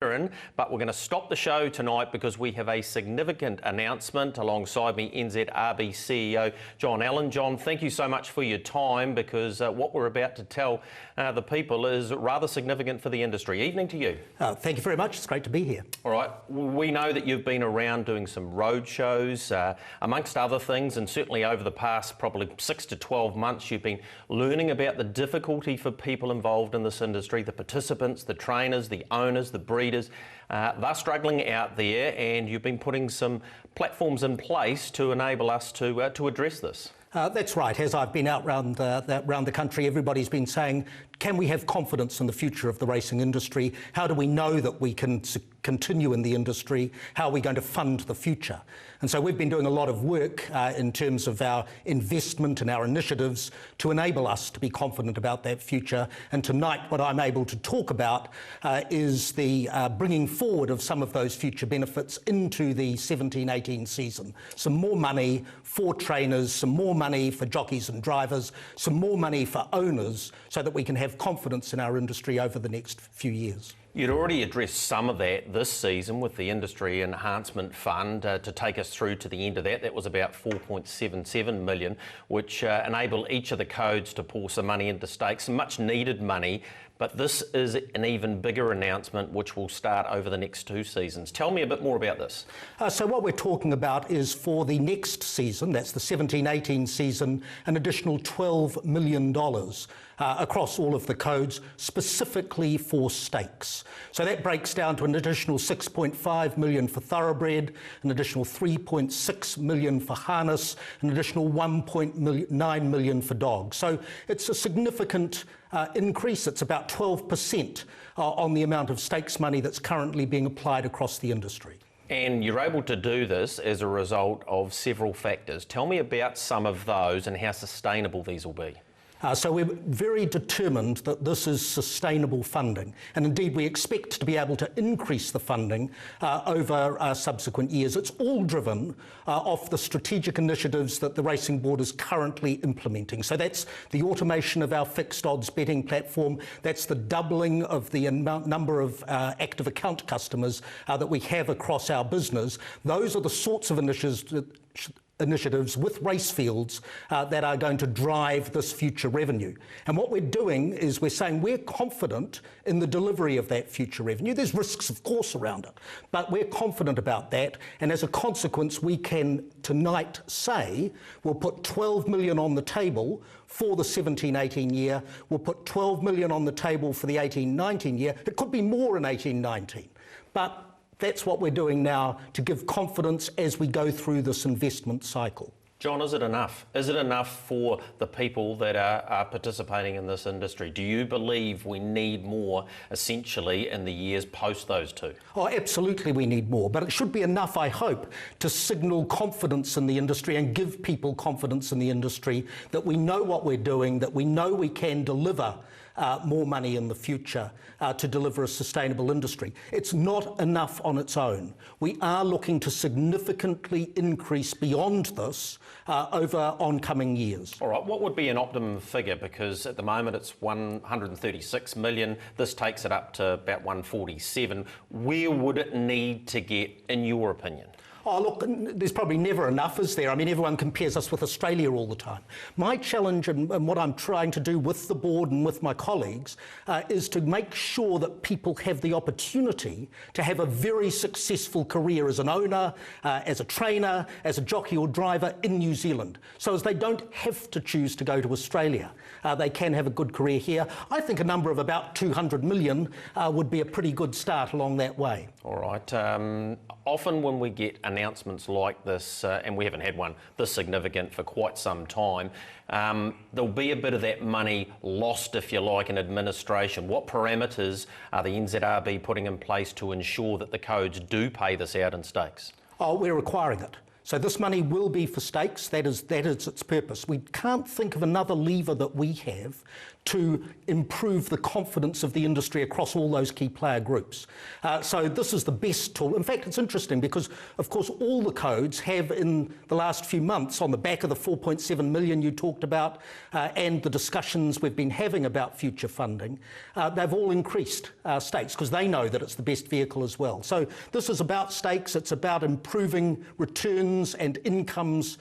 But we're going to stop the show tonight because we have a significant announcement. Alongside me, NZRB CEO John Allen. John, thank you so much for your time, because what we're about to tell the people is rather significant for the industry. Evening to you. Thank you very much. It's great to be here. All right. We know that you've been around doing some road shows, amongst other things, and certainly over the past probably 6 to 12 months, you've been learning about the difficulty for people involved in this industry, the participants, the trainers, the owners, the breeders. They're struggling out there, and you've been putting some platforms in place to enable us to address this. That's right. As I've been out round the country, everybody's been saying, can we have confidence in the future of the racing industry? How do we know that we can continue in the industry? How are we going to fund the future? And so we've been doing a lot of work in terms of our investment and our initiatives to enable us to be confident about that future. And tonight, what I'm able to talk about is the bringing forward of some of those future benefits into the 17-18 season. Some more money for trainers, some more money for jockeys and drivers, some more money for owners, so that we can have confidence in our industry over the next few years. You'd already addressed some of that this season with the Industry Enhancement Fund to take us through to the end of that. That was about 4.77 million, which enabled each of the codes to pour some money into stakes, some much needed money. But this is an even bigger announcement, which will start over the next 2 seasons. Tell me a bit more about this. So what we're talking about is for the next season, that's the 17-18 season, an additional $12 million across all of the codes, specifically for stakes. So that breaks down to an additional 6.5 million for thoroughbred, an additional 3.6 million for harness, an additional 1.9 million for dogs. So it's a significant increase. It's about 12% on the amount of stakes money that's currently being applied across the industry. And you're able to do this as a result of several factors. Tell me about some of those and how sustainable these will be. So we're very determined that this is sustainable funding, and indeed we expect to be able to increase the funding over subsequent years. It's all driven off the strategic initiatives that the Racing Board is currently implementing. So that's the automation of our fixed odds betting platform, that's the doubling of the number of active account customers that we have across our business. Those are the sorts of initiatives with race fields that are going to drive this future revenue. And what we're doing is we're saying we're confident in the delivery of that future revenue. There's risks, of course, around it, but we're confident about that. And as a consequence, we can tonight say we'll put 12 million on the table for the 17-18 year. We'll put 12 million on the table for the 18-19 year. It could be more in 18-19, but that's what we're doing now to give confidence as we go through this investment cycle. John, is it enough? Is it enough for the people that are participating in this industry? Do you believe we need more, essentially, in the years post those two? Oh, absolutely we need more, but it should be enough, I hope, to signal confidence in the industry and give people confidence in the industry that we know what we're doing, that we know we can deliver more money in the future to deliver a sustainable industry. It's not enough on its own. We are looking to significantly increase beyond this over oncoming years. All right, what would be an optimum figure? Because at the moment it's 136 million. This takes it up to about 147. Where would it need to get, in your opinion? Oh, look, there's probably never enough, is there? I mean, everyone compares us with Australia all the time. My challenge and what I'm trying to do with the board and with my colleagues is to make sure that people have the opportunity to have a very successful career as an owner, as a trainer, as a jockey or driver in New Zealand. So as they don't have to choose to go to Australia, they can have a good career here. I think a number of about 200 million would be a pretty good start along that way. All right. Often when we get announcements like this, and we haven't had one this significant for quite some time, there'll be a bit of that money lost, if you like, in administration. What parameters are the NZRB putting in place to ensure that the codes do pay this out in stakes? Oh, we're requiring it. So this money will be for stakes. That is its purpose. We can't think of another lever that we have to improve the confidence of the industry across all those key player groups. So this is the best tool. In fact, it's interesting because, of course, all the codes have in the last few months, on the back of the 4.7 million you talked about and the discussions we've been having about future funding, they've all increased stakes because they know that it's the best vehicle as well. So this is about stakes. It's about improving returns and incomes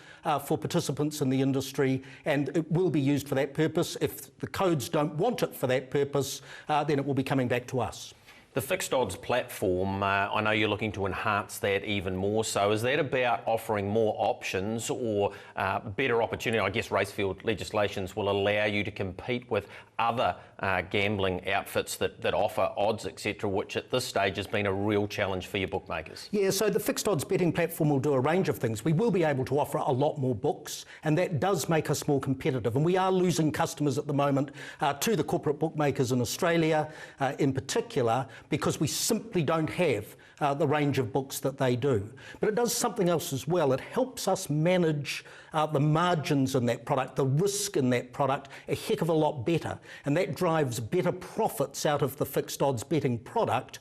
for participants in the industry, and it will be used for that purpose. If the codes don't want it for that purpose, then it will be coming back to us. The fixed odds platform, I know you're looking to enhance that even more so. Is that about offering more options or better opportunity? I guess racefield legislations will allow you to compete with other gambling outfits that offer odds, etc., which at this stage has been a real challenge for your bookmakers. Yeah, so the fixed odds betting platform will do a range of things. We will be able to offer a lot more books, and that does make us more competitive. And we are losing customers at the moment to the corporate bookmakers in Australia in particular, because we simply don't have the range of books that they do. But it does something else as well. It helps us manage the margins in that product, the risk in that product, a heck of a lot better. And that drives better profits out of the fixed odds betting product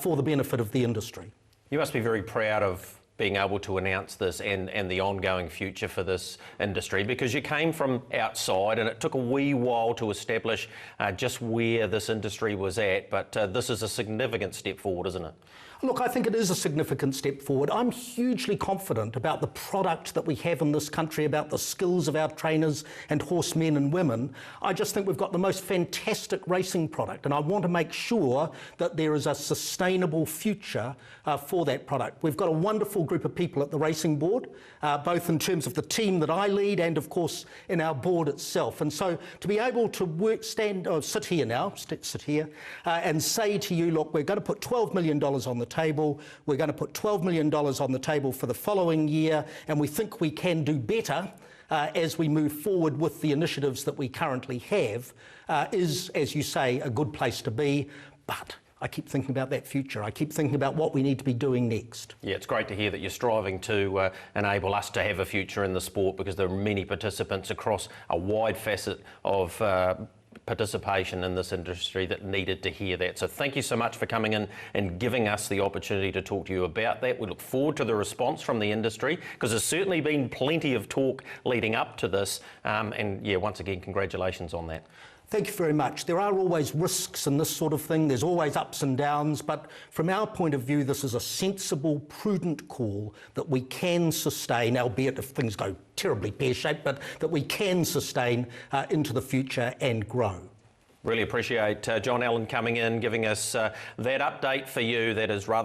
for the benefit of the industry. You must be very proud of being able to announce this and the ongoing future for this industry, because you came from outside and it took a wee while to establish just where this industry was at, but this is a significant step forward, isn't it? Look, I think it is a significant step forward. I'm hugely confident about the product that we have in this country, about the skills of our trainers and horsemen and women. I just think we've got the most fantastic racing product, and I want to make sure that there is a sustainable future for that product. We've got a wonderful group of people at the racing board, both in terms of the team that I lead and, of course, in our board itself. And so to be able to sit here and say to you, look, we're going to put $12 million on the table, we're going to put $12 million on the table for the following year, and we think we can do better as we move forward with the initiatives that we currently have, is, as you say, a good place to be. But I keep thinking about that future. I keep thinking about what we need to be doing next. Yeah, it's great to hear that you're striving to enable us to have a future in the sport, because there are many participants across a wide facet of participation in this industry that needed to hear that. So thank you so much for coming in and giving us the opportunity to talk to you about that. We look forward to the response from the industry, because there's certainly been plenty of talk leading up to this. And yeah, once again, congratulations on that. Thank you very much. There are always risks in this sort of thing. There's always ups and downs, but from our point of view, this is a sensible, prudent call that we can sustain, albeit if things go terribly pear-shaped, but that we can sustain into the future and grow. Really appreciate John Allen coming in, giving us that update for you that is rather